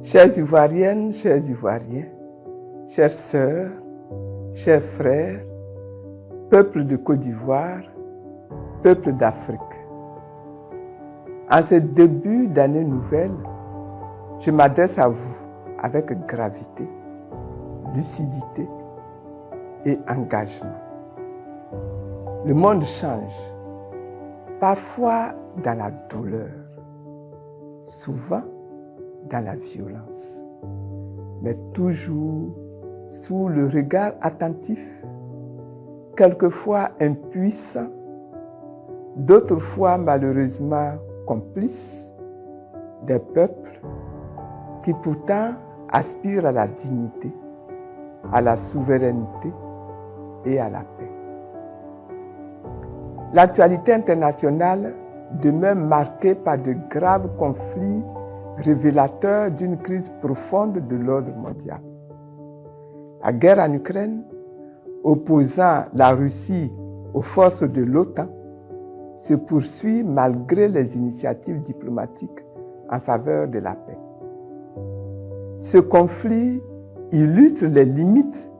Chères Ivoiriennes, chers Ivoiriens, chères sœurs, chers frères, peuple de Côte d'Ivoire, peuple d'Afrique. En ce début d'année nouvelle, je m'adresse à vous avec gravité, lucidité et engagement. Le monde change, parfois dans la douleur, souvent dans la violence, mais toujours sous le regard attentif, quelquefois impuissant, d'autres fois malheureusement complices des peuples qui pourtant aspirent à la dignité, à la souveraineté et à la paix. L'actualité internationale demeure marquée par de graves conflits révélateurs d'une crise profonde de l'ordre mondial. La guerre en Ukraine, opposant la Russie aux forces de l'OTAN, se poursuit malgré les initiatives diplomatiques en faveur de la paix. Ce conflit illustre les limites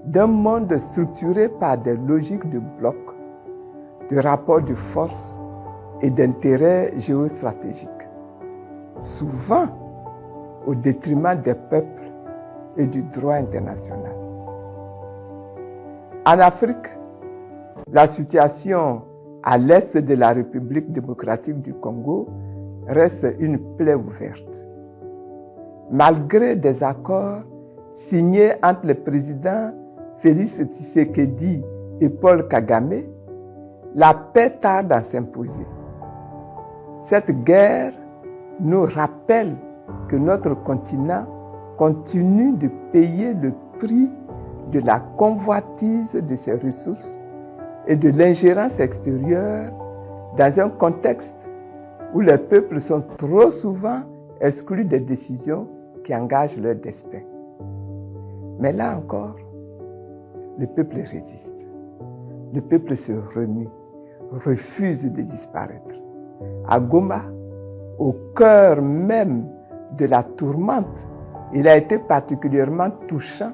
d'un monde structuré par des logiques de blocs, de rapports de force et d'intérêts géostratégiques, souvent au détriment des peuples et du droit international. En Afrique, la situation à l'est de la République démocratique du Congo reste une plaie ouverte. Malgré des accords signés entre les présidents Félix Tshisekedi et Paul Kagame, la paix tarde à s'imposer. Cette guerre nous rappelle que notre continent continue de payer le prix de la convoitise de ses ressources et de l'ingérence extérieure dans un contexte où les peuples sont trop souvent exclus des décisions qui engagent leur destin. Mais là encore, le peuple résiste. Le peuple se remue, refuse de disparaître. À Goma, au cœur même de la tourmente, il a été particulièrement touchant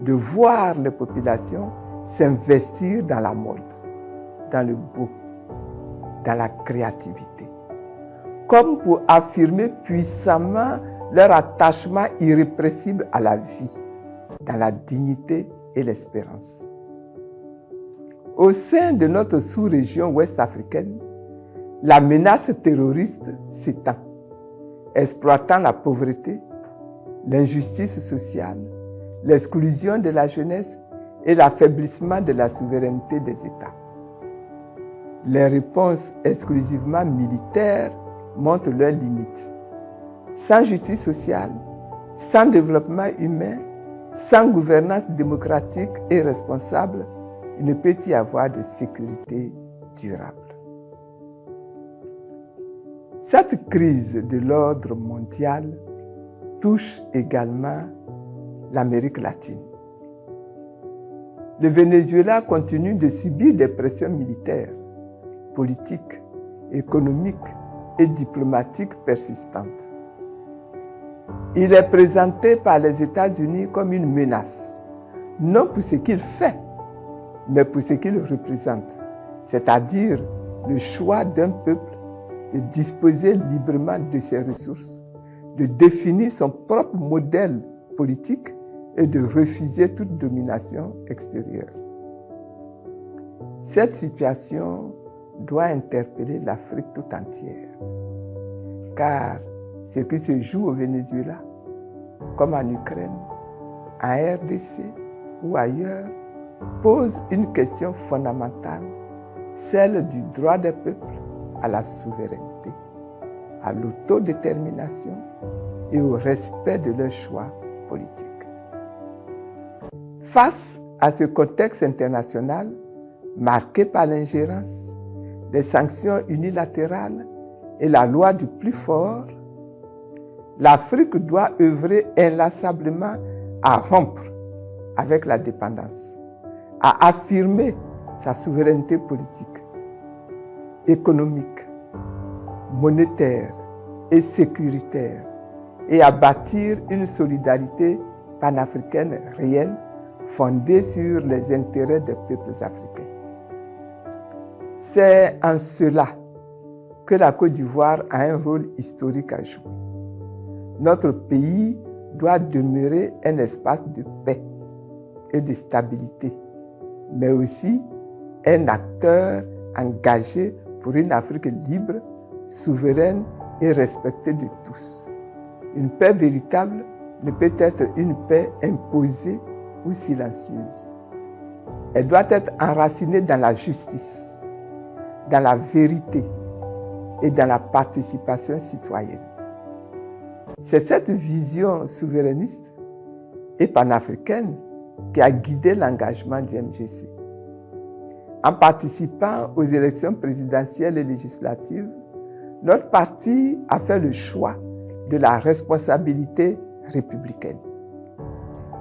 de voir les populations s'investir dans la mode, dans le beau, dans la créativité, comme pour affirmer puissamment leur attachement irrépressible à la vie, dans la dignité et l'espérance. Au sein de notre sous-région ouest-africaine, la menace terroriste s'étend, exploitant la pauvreté, l'injustice sociale, l'exclusion de la jeunesse et l'affaiblissement de la souveraineté des États. Les réponses exclusivement militaires montrent leurs limites. Sans justice sociale, sans développement humain, sans gouvernance démocratique et responsable, il ne peut y avoir de sécurité durable. Cette crise de l'ordre mondial touche également l'Amérique latine. Le Venezuela continue de subir des pressions militaires, politiques, économiques et diplomatiques persistantes. Il est présenté par les États-Unis comme une menace, non pour ce qu'il fait, mais pour ce qu'il représente, c'est-à-dire le choix d'un peuple de disposer librement de ses ressources, de définir son propre modèle politique et de refuser toute domination extérieure. Cette situation doit interpeller l'Afrique tout entière, car ce qui se joue au Venezuela, comme en Ukraine, en RDC ou ailleurs, pose une question fondamentale, celle du droit des peuples à la souveraineté, à l'autodétermination et au respect de leurs choix politiques. Face à ce contexte international marqué par l'ingérence, les sanctions unilatérales et la loi du plus fort, l'Afrique doit œuvrer inlassablement à rompre avec la dépendance, à affirmer sa souveraineté politique, économique, monétaire et sécuritaire et à bâtir une solidarité panafricaine réelle fondée sur les intérêts des peuples africains. C'est en cela que la Côte d'Ivoire a un rôle historique à jouer. Notre pays doit demeurer un espace de paix et de stabilité, mais aussi un acteur engagé pour une Afrique libre, souveraine et respectée de tous. Une paix véritable ne peut être une paix imposée ou silencieuse. Elle doit être enracinée dans la justice, dans la vérité et dans la participation citoyenne. C'est cette vision souverainiste et panafricaine qui a guidé l'engagement du MGC. En participant aux élections présidentielles et législatives, notre parti a fait le choix de la responsabilité républicaine.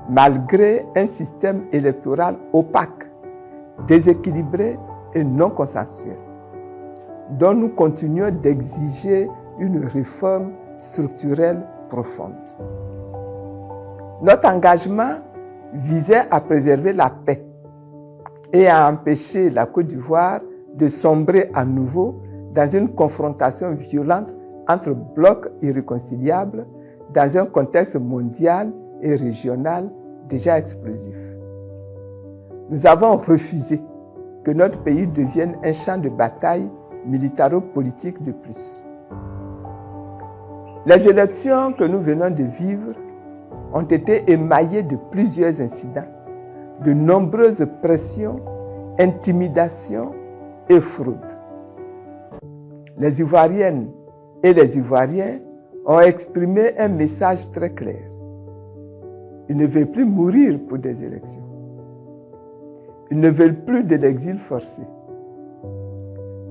Malgré un système électoral opaque, déséquilibré et non consensuel, dont nous continuons d'exiger une réforme structurelle profonde. Notre engagement visait à préserver la paix et à empêcher la Côte d'Ivoire de sombrer à nouveau dans une confrontation violente entre blocs irréconciliables dans un contexte mondial et régional déjà explosif. Nous avons refusé que notre pays devienne un champ de bataille militaro-politique de plus. Les élections que nous venons de vivre ont été émaillées de plusieurs incidents, de nombreuses pressions, intimidations et fraudes. Les Ivoiriennes et les Ivoiriens ont exprimé un message très clair. Ils ne veulent plus mourir pour des élections. Ils ne veulent plus de l'exil forcé.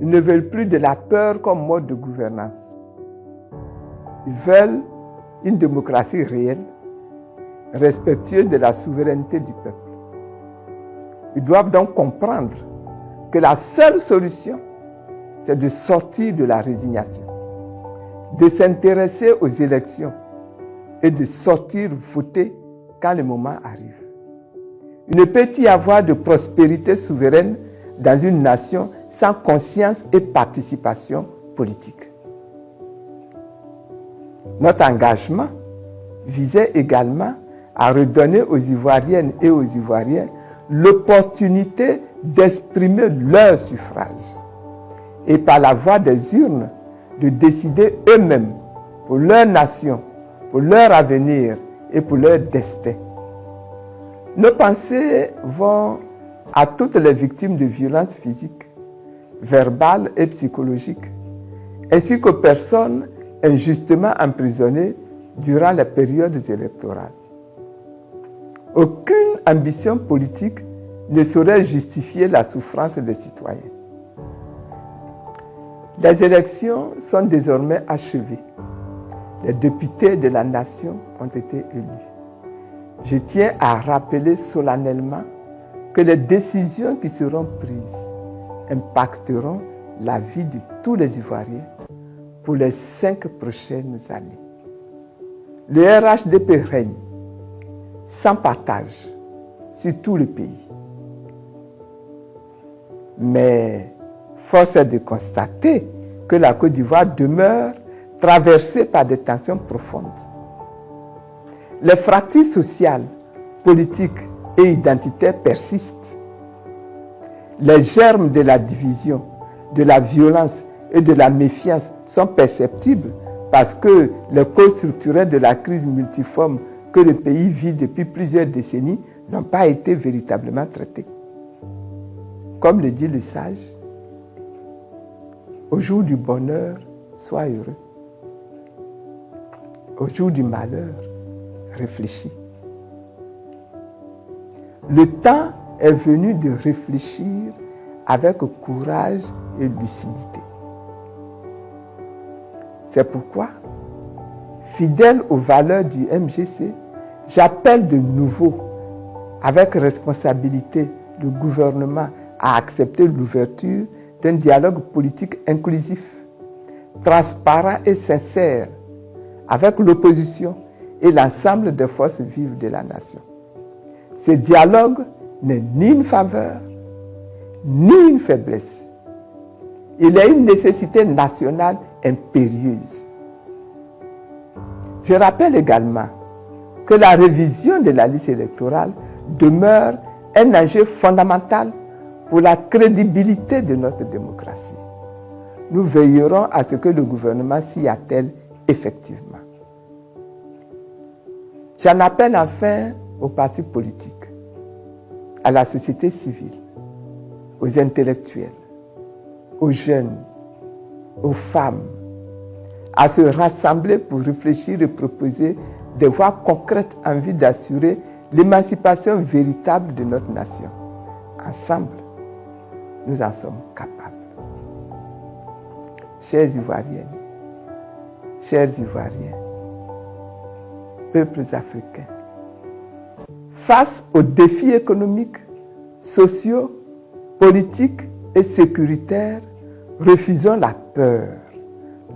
Ils ne veulent plus de la peur comme mode de gouvernance. Ils veulent une démocratie réelle, respectueuse de la souveraineté du peuple. Ils doivent donc comprendre que la seule solution, c'est de sortir de la résignation, de s'intéresser aux élections et de sortir voter quand le moment arrive. Il ne peut y avoir de prospérité souveraine dans une nation sans conscience et participation politique. Notre engagement visait également à redonner aux Ivoiriennes et aux Ivoiriens l'opportunité d'exprimer leur suffrage et par la voie des urnes de décider eux-mêmes pour leur nation, pour leur avenir et pour leur destin. Nos pensées vont à toutes les victimes de violences physiques, verbales et psychologiques, ainsi qu'aux personnes injustement emprisonnées durant les périodes électorales. Aucune ambition politique ne saurait justifier la souffrance des citoyens. Les élections sont désormais achevées. Les députés de la nation ont été élus. Je tiens à rappeler solennellement que les décisions qui seront prises impacteront la vie de tous les Ivoiriens pour les 5 prochaines années. Le RHDP règne sans partage sur tout le pays. Mais force est de constater que la Côte d'Ivoire demeure traversée par des tensions profondes. Les fractures sociales, politiques et identitaires persistent. Les germes de la division, de la violence et de la méfiance sont perceptibles parce que les causes structurelles de la crise multiforme que le pays vit depuis plusieurs décennies n'ont pas été véritablement traitées. Comme le dit le sage, au jour du bonheur, sois heureux. Au jour du malheur, réfléchis. Le temps est venu de réfléchir avec courage et lucidité. C'est pourquoi, fidèle aux valeurs du MGC, j'appelle de nouveau, avec responsabilité, le gouvernement à accepter l'ouverture d'un dialogue politique inclusif, transparent et sincère, avec l'opposition et l'ensemble des forces vives de la nation. Ce dialogue n'est ni une faveur, ni une faiblesse. Il est une nécessité nationale impérieuse. Je rappelle également que la révision de la liste électorale demeure un enjeu fondamental pour la crédibilité de notre démocratie. Nous veillerons à ce que le gouvernement s'y attelle effectivement. J'en appelle enfin aux partis politiques, à la société civile, aux intellectuels, aux jeunes, aux femmes, à se rassembler pour réfléchir et proposer des voies concrètes en vue d'assurer l'émancipation véritable de notre nation. Ensemble, nous en sommes capables. Chères Ivoiriennes, chers Ivoiriens, peuples africains, face aux défis économiques, sociaux, politiques et sécuritaires, refusons la peur,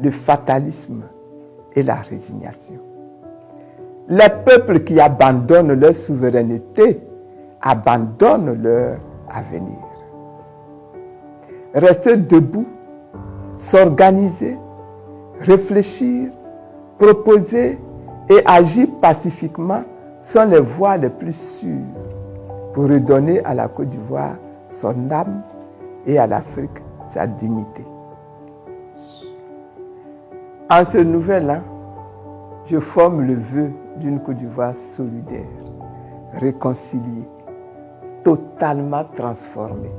le fatalisme et la résignation. Les peuples qui abandonnent leur souveraineté abandonnent leur avenir. Rester debout, s'organiser, réfléchir, proposer et agir pacifiquement sont les voies les plus sûres pour redonner à la Côte d'Ivoire son âme et à l'Afrique sa dignité. En ce nouvel an, je forme le vœu d'une Côte d'Ivoire solidaire, réconciliée, totalement transformée,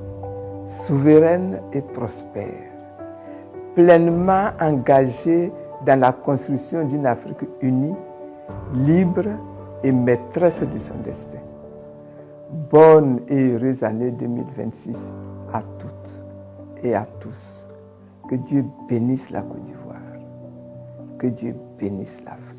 souveraine et prospère, pleinement engagée dans la construction d'une Afrique unie, libre et maîtresse de son destin. Bonne et heureuse année 2026 à toutes et à tous. Que Dieu bénisse la Côte d'Ivoire. Que Dieu bénisse l'Afrique.